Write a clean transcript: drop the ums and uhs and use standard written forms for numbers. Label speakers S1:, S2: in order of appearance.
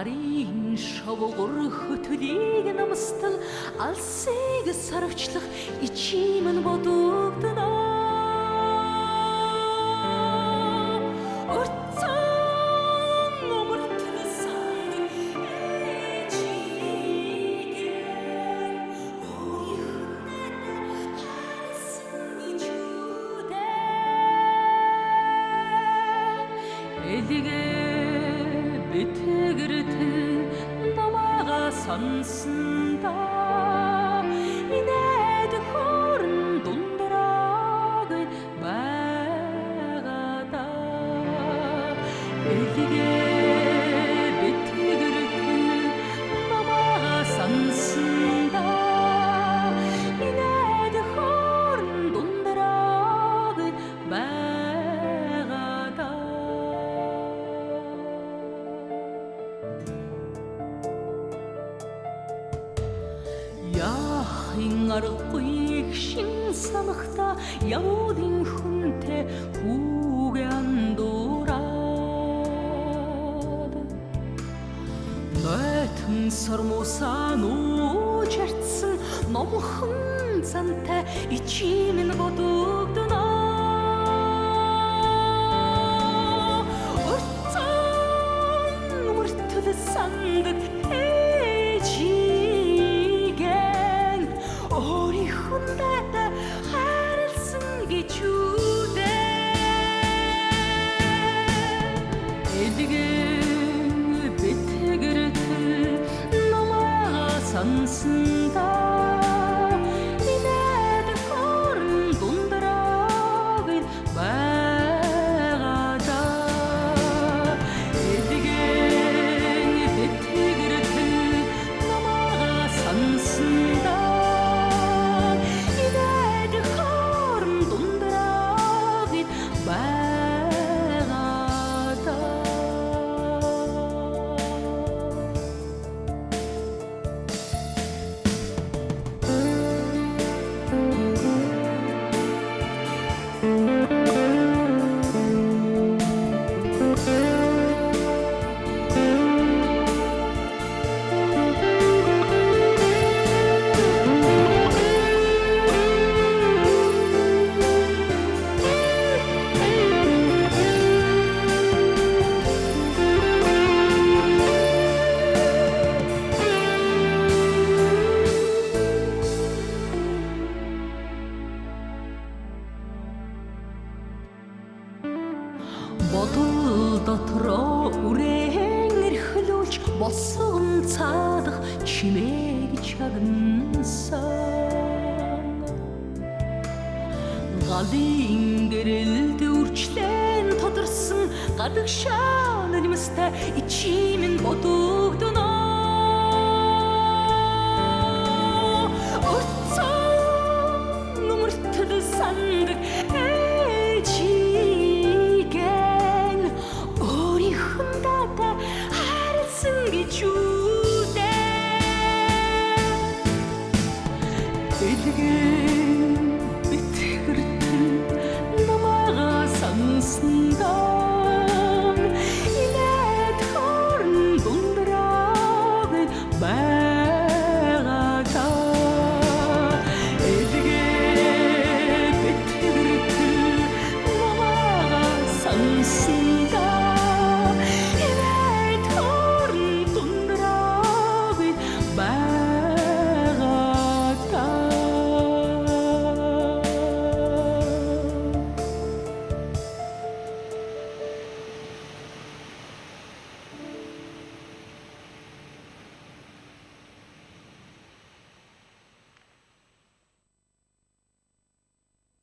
S1: Гарын шовгор хөтлийг намстал алсыг сарвчлах ичим нь бодогдно. 엘리게 비태그르트 넘어가 선순다 이내드 호른 돈더락은 마가다 엘리게 비태그르트 넘어가 선순다 이내드 호른 돈더락은 마가다 Яхин аргагүй шин самхта явуудын хүнтэй хүүгээ андуураад нойтон сормуусаа нуучирдсан номхон зантай ичим нь бодогдно. Уртсан уртд сандад Орихундата харилсан гэж үдэ эдгээр битгэрт намаа сансанда инээд хорн дундрааг байгада эдгээр битгэрт намаа сансанда Бодол дотроо үрээн эрхлүүлж босгон цаадах чимээг чагнасан галын гэрэлд үрчлэн тодорсон гадагшаа нулимстай ичим нь бодогдно. Уртсан умартд сандаг Чудэ элгэ